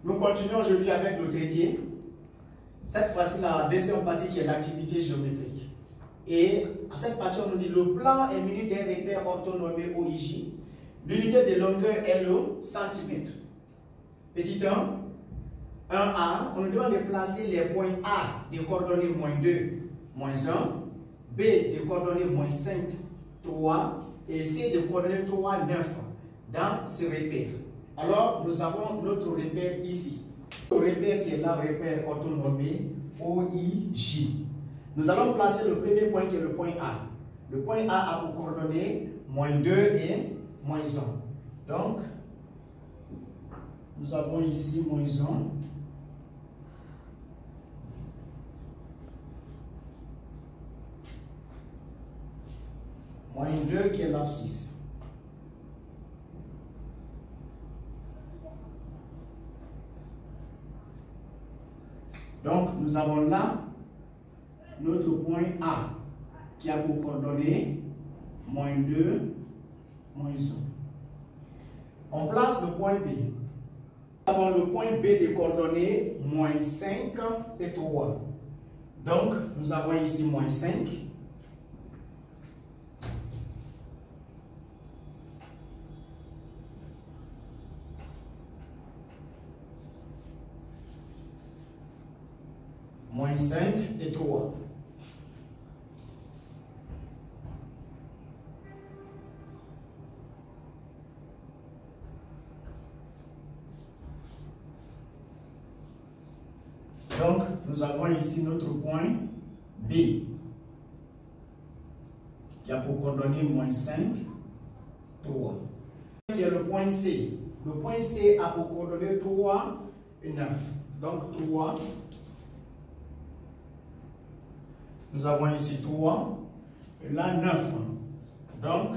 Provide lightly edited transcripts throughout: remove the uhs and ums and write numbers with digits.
Nous continuons aujourd'hui avec le traité. Cette fois-ci, la deuxième partie qui est l'activité géométrique. Et à cette partie, on nous dit le plan est muni d'un repère orthonormé OIJ. L'unité de longueur est le centimètre. Petit 1, 1A, on nous demande de placer les points A des coordonnées -2, -1, B des coordonnées -5, 3 et C des coordonnées 3, 9 dans ce repère. Alors, nous avons notre repère ici. Le repère qui est là, repère orthonormé OIJ. Nous allons placer le premier point qui est le point A. Le point A a pour coordonnées -2 et -1. Donc, nous avons ici -1. -2 qui est l'abscisse. Donc, nous avons là notre point A qui a pour coordonnées -2, -1. On place le point B. Nous avons le point B des coordonnées -5 et 3. Donc, nous avons ici -5. -5 et 3. Donc, nous avons ici notre point B qui a pour coordonnées -5, 3. Qui est le point C. Le point C a pour coordonnées 3 et 9. Donc, 3. Nous avons ici 3 et là 9. Donc,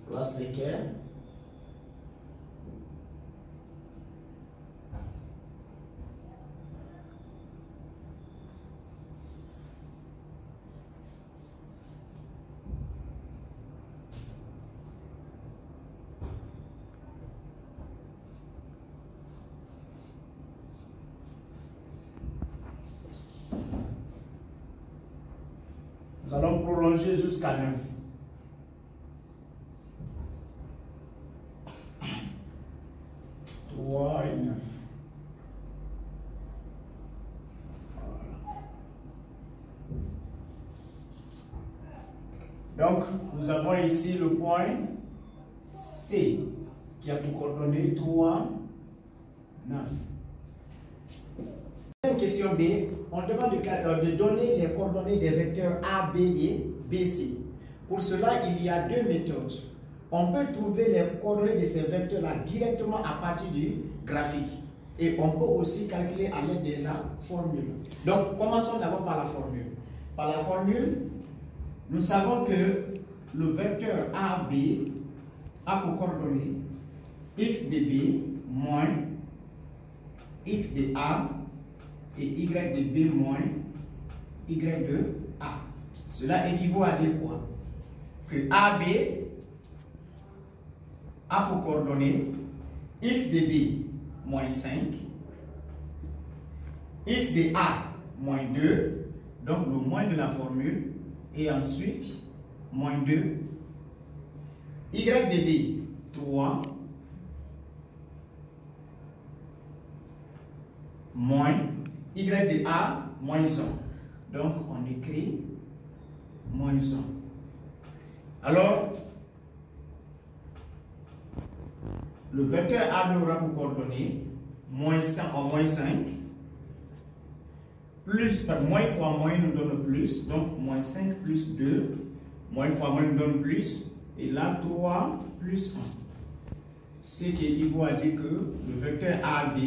place l'équerre. Nous allons prolonger jusqu'à 9. Trois et 9. Voilà. Donc, nous avons ici le point C qui a pour coordonnées 3, 9. Question B, on demande de donner les coordonnées des vecteurs A, B et BC. Pour cela, il y a deux méthodes. On peut trouver les coordonnées de ces vecteurs-là directement à partir du graphique. Et on peut aussi calculer à l'aide de la formule. Donc, commençons d'abord par la formule. Par la formule, nous savons que le vecteur AB a pour coordonnées x de B moins x de A et y de B moins y de A. Cela équivaut à dire quoi? Que AB a pour coordonnées x de B moins 5, x de A moins 2, donc le moins de la formule, et ensuite moins 2, y de B 3, moins y de A moins 1. Donc, on écrit moins 1. Alors, le vecteur AB aura pour coordonnées moins 5, plus, moins fois moins nous donne plus, donc moins 5 plus 2, moins fois moins nous donne plus, et là 3 plus 1. Ce qui équivaut à dire que le vecteur AB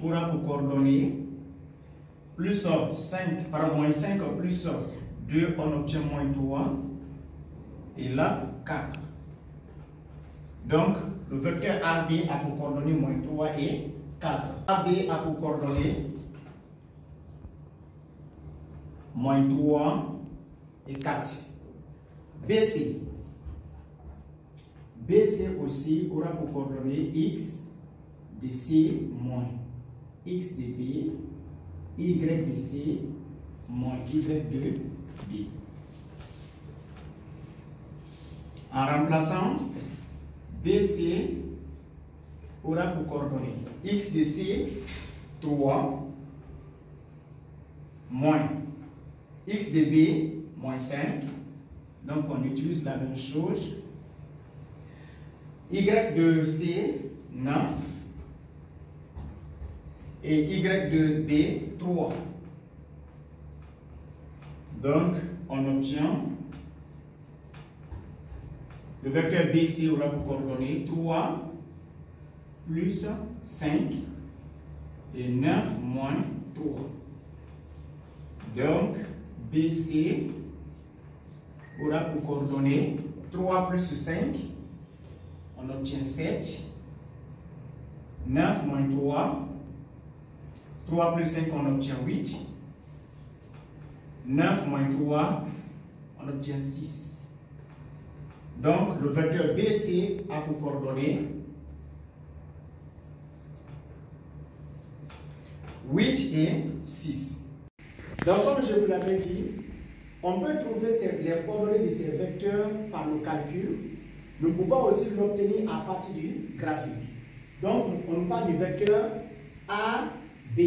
aura pour coordonnées plus 5, par moins 5 plus 2, on obtient moins 3, et là 4. Donc, le vecteur AB a pour coordonnées moins 3 et 4. AB a pour coordonnées moins 3 et 4. BC. BC aussi aura pour coordonnées X de C moins X de B, Y de C moins Y de B. En remplaçant, BC aura pour coordonnées X de C 3 moins X de B moins 5. Donc on utilise la même chose. Y de C 9 et Y de B 3. Donc on obtient le vecteur BC aura pour coordonnées 3 plus 5 et 9 moins 3. Donc BC aura pour coordonnées 3 plus 5, on obtient 7, 9 moins 3, 3 plus 5, on obtient 8, 9 moins 3, on obtient 6. Donc le vecteur BC a pour coordonnées 8 et 6. Donc comme je vous l'avais dit, on peut trouver les coordonnées de ces vecteurs par le calcul. Nous pouvons aussi l'obtenir à partir du graphique. Donc, on parle du vecteur A, B.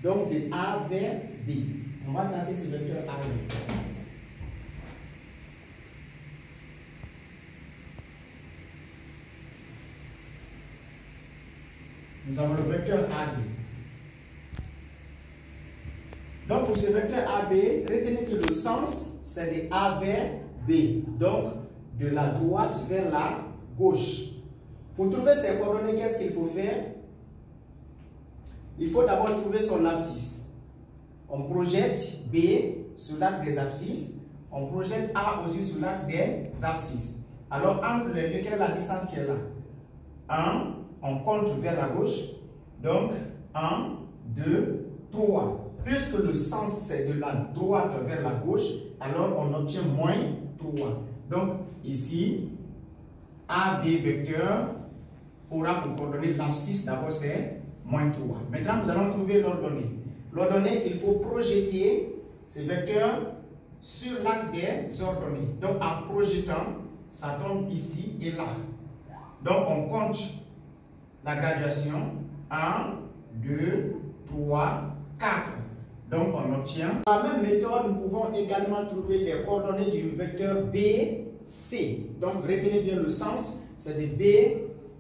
Donc, de A vers B. On va tracer ce vecteur A vers B. Nous avons le vecteur AB. Donc, pour ce vecteur AB, retenez que le sens, c'est de A vers B. Donc, de la droite vers la gauche. Pour trouver ces coordonnées, qu'est-ce qu'il faut faire? Il faut d'abord trouver son abscisse. On projette B sur l'axe des abscisses. On projette A aussi sur l'axe des abscisses. Alors, entre les deux, quelle est la distance qui est là? 1, on compte vers la gauche. Donc, 1, 2, 3. Puisque le sens c'est de la droite vers la gauche, alors on obtient moins 3. Donc ici, AB vecteur aura pour coordonner l'abscisse, d'abord c'est moins 3. Maintenant nous allons trouver l'ordonnée. L'ordonnée, il faut projeter ces vecteurs sur l'axe des ordonnées. Donc en projetant, ça tombe ici et là. Donc on compte la graduation. 1, 2, 3, 4. Donc, on obtient. Par la même méthode, nous pouvons également trouver les coordonnées du vecteur BC. Donc, retenez bien le sens, c'est de B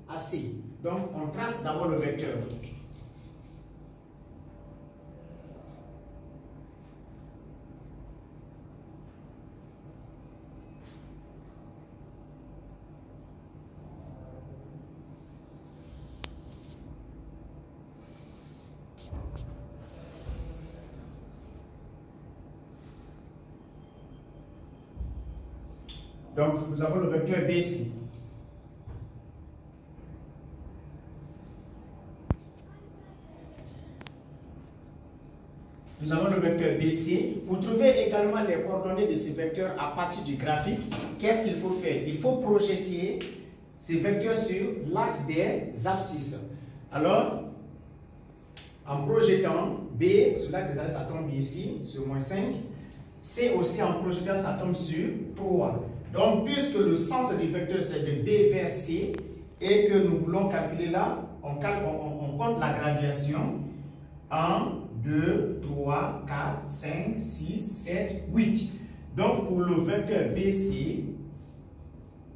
à C. Donc, on trace d'abord le vecteur. Donc, nous avons le vecteur BC. Nous avons le vecteur BC. Pour trouver également les coordonnées de ce vecteur à partir du graphique, qu'est-ce qu'il faut faire? Il faut projeter ces vecteurs sur l'axe des abscisses. Alors, en projetant B sur l'axe des abscisses, ça tombe ici, sur moins 5. C aussi, en projetant, ça tombe sur 3. Donc, puisque le sens du vecteur c'est de B vers C et que nous voulons calculer là, on compte la graduation. 1, 2, 3, 4, 5, 6, 7, 8. Donc, pour le vecteur BC,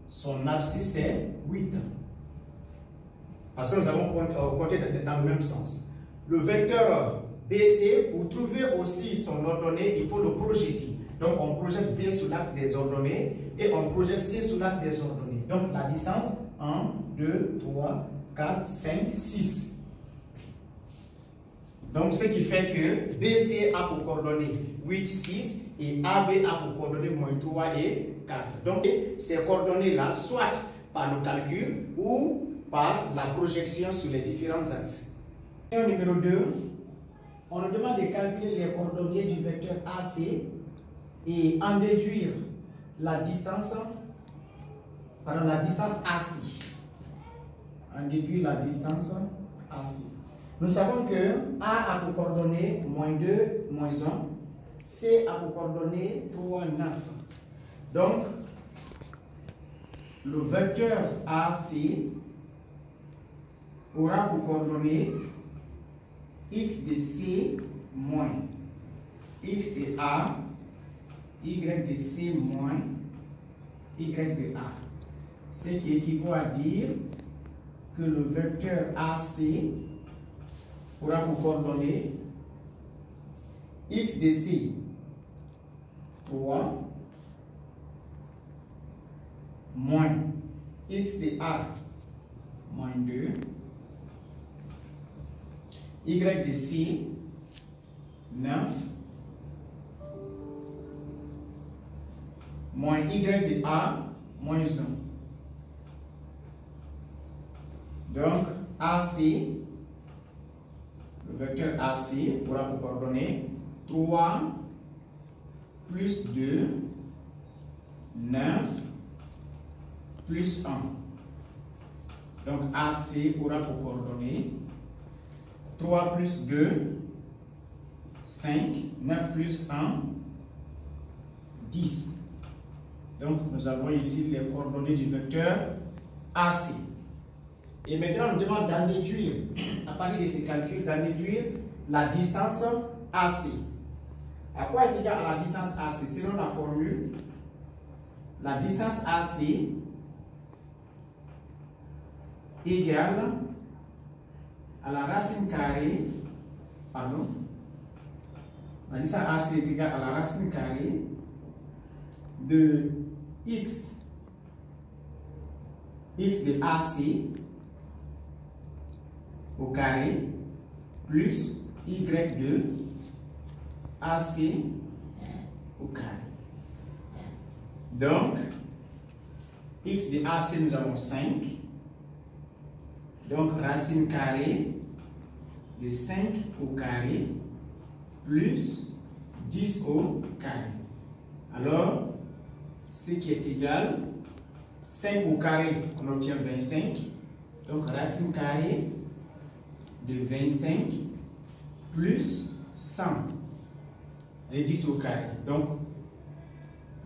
son abscisse est 8. Parce que nous avons compté dans le même sens. Le vecteur BC, pour trouver aussi son ordonnée, il faut le projeter. Donc, on projette B sur l'axe des ordonnées et on projette C sur l'axe des ordonnées. Donc, la distance, 1, 2, 3, 4, 5, 6. Donc, ce qui fait que BC a pour coordonnées 8, 6 et AB a pour coordonnées moins 3 et 4. Donc, ces coordonnées-là, soit par le calcul ou par la projection sur les différents axes. Question numéro 2, on nous demande de calculer les coordonnées du vecteur AC et en déduire la distance pardon, la distance AC. On déduit la distance AC. Nous savons que A a pour coordonnées -2, -1. C a pour coordonnées 3, 9. Donc, le vecteur AC aura pour coordonnées x de C moins x de A, y de C moins y de A. Ce qui équivaut à dire que le vecteur AC aura pour coordonnées x de C 3 moins x de A moins 2 y de C 9 moins y de A moins 1. Donc AC, le vecteur AC aura pour coordonnées 3 plus 2, 9 plus 1. Donc AC aura pour coordonnées 3 plus 2, 5, 9 plus 1, 10. Donc nous avons ici les coordonnées du vecteur AC. Et maintenant, on nous demande d'en déduire, à partir de ces calculs, d'en déduire la distance AC. À quoi est égal à la distance AC? Selon la formule, la distance AC égale à la racine carrée, pardon, la distance AC est égale à la racine carrée de x de AC au carré plus y de AC au carré. Donc, x de AC, nous avons 5. Donc, racine carrée de 5 au carré plus 10 au carré. Alors, ce qui est égal, 5 au carré, on obtient 25. Donc, racine carrée de 25 plus 100. Et 10 au carré. Donc,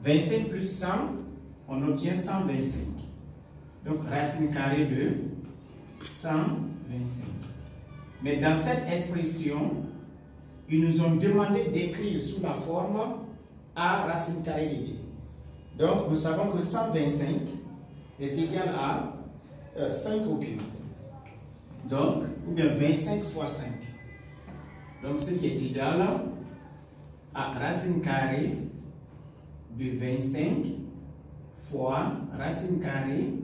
25 plus 100, on obtient 125. Donc, racine carrée de 125. Mais dans cette expression, ils nous ont demandé d'écrire sous la forme A racine carrée de B. Donc, nous savons que 125 est égal à 5 au cube. Donc, ou bien 25 fois 5. Donc, ce qui est égal à racine carrée de 25 fois racine carrée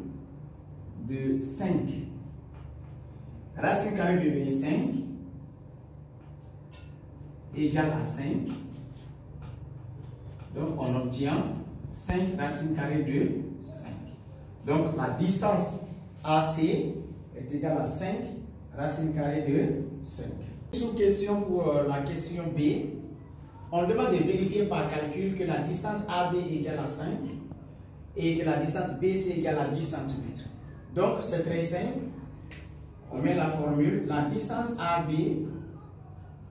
de 5. Racine carrée de 25 égale à 5. Donc, on obtient 5 racine carrée de 5. Donc, la distance AC est égale à 5 racine carrée de 5. Sous-question pour la question B. On demande de vérifier par calcul que la distance AB est égale à 5 et que la distance BC est égale à 10 cm. Donc, c'est très simple. On met la formule. La distance AB,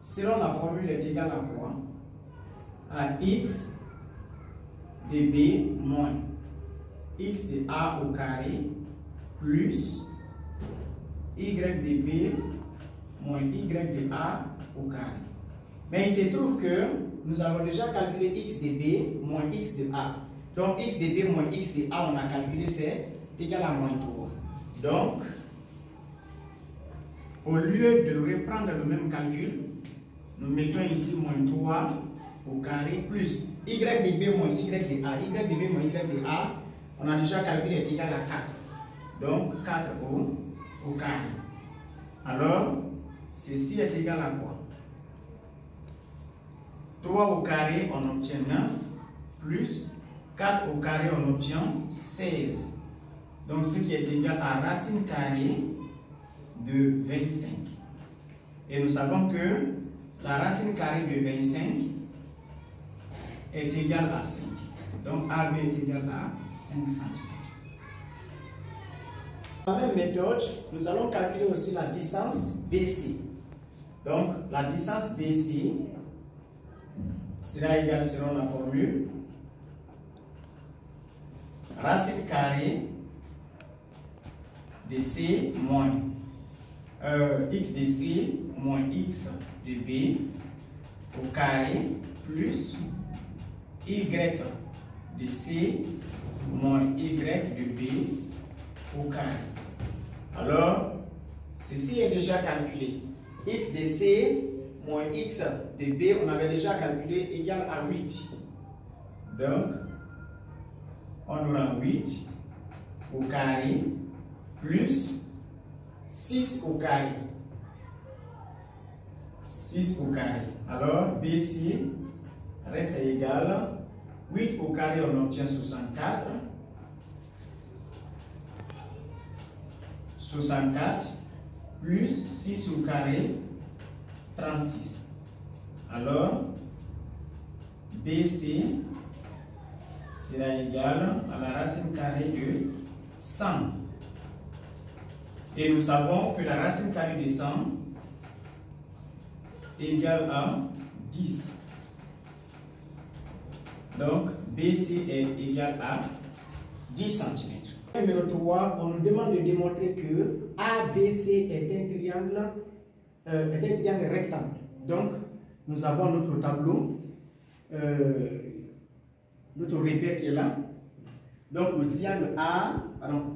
selon la formule, est égale à quoi? À x de B moins x de A au carré plus y de B moins y de A au carré. Mais il se trouve que nous avons déjà calculé x de B moins x de A. Donc x de B moins x de A, on a calculé, c'est égal à moins 3. Donc, au lieu de reprendre le même calcul, nous mettons ici moins 3 au carré plus y de B moins y de A. Y de B moins y de A, on a déjà calculé, est égal à 4. Donc 4 au carré. Alors, ceci est égal à quoi? 3 au carré, on obtient 9, plus 4 au carré, on obtient 16. Donc, ce qui est égal à racine carrée de 25. Et nous savons que la racine carrée de 25 est égale à 5. Donc, AB est égal à 5 cm. La même méthode, nous allons calculer aussi la distance BC. Donc, la distance BC sera égale selon la formule racine carrée de C moins x de C moins x de B au carré plus y de C moins y de B au carré. Alors, ceci est déjà calculé. X de C moins x de B, on avait déjà calculé égal à 8. Donc, on aura 8 au carré plus 6 au carré. 6 au carré. Alors, BC reste égal. 8 au carré, on obtient 64. 64 plus 6 au carré, 36. Alors, BC sera égal à la racine carrée de 100. Et nous savons que la racine carrée de 100 est égale à 10. Donc, BC est égal à 10 cm. Numéro 3, on nous demande de démontrer que ABC est un triangle rectangle. Donc, nous avons notre tableau, notre repère qui est là. Donc, le triangle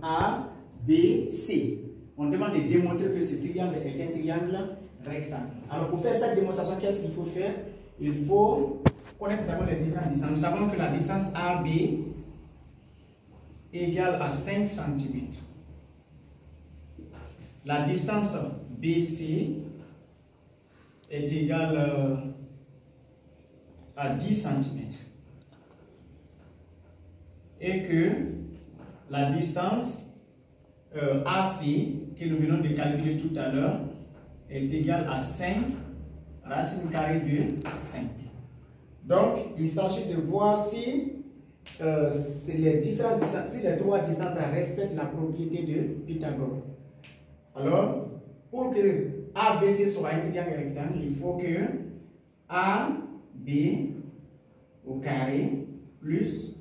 ABC. On demande de démontrer que ce triangle est un triangle rectangle. Alors, pour faire cette démonstration, qu'est-ce qu'il faut faire? Il faut connaître d'abord les différentes distances. Nous savons que la distance AB égale à 5 cm. La distance BC est égale à 10 cm. Et que la distance AC, que nous venons de calculer tout à l'heure, est égale à 5 racine carrée de 5. Donc, il s'agit de voir si les différentes distances, si les trois distances respectent la propriété de Pythagore. Alors, pour que ABC soit un triangle rectangle, il faut que AB au carré plus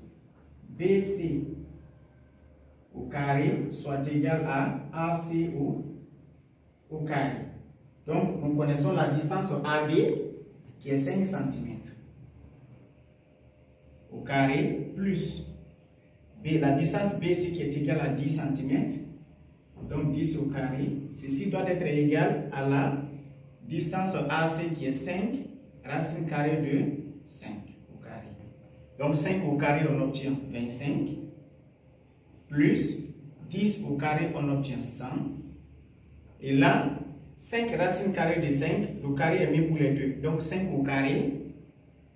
BC au carré soit égal à AC au carré. Donc, nous connaissons la distance AB qui est 5 cm. Au carré plus B, la distance BC qui est égale à 10 cm. Donc 10 au carré. Ceci doit être égal à la distance AC qui est 5 racine carrée de 5 au carré. Donc 5 au carré, on obtient 25. Plus 10 au carré, on obtient 100. Et là, 5 racine carrée de 5, le carré est mis pour les deux. Donc 5 au carré,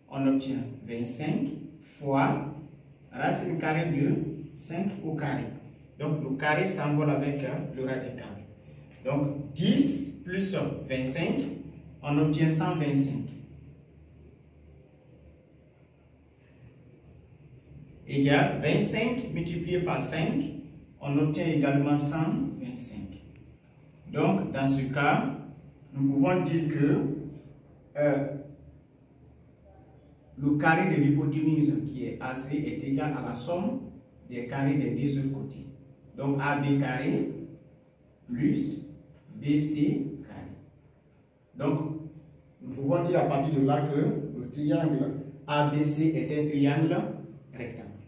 on obtient 25 fois racine carrée de 5 au carré. Donc le carré s'envole avec le radical. Donc 10 plus 25, on obtient 125. Égale 25 multiplié par 5, on obtient également 125. Donc dans ce cas, nous pouvons dire que le carré de l'hypoténuse qui est AC est égal à la somme des carrés des deux autres côtés. Donc AB carré plus BC carré. Donc nous pouvons dire à partir de là que le triangle ABC est un triangle rectangle.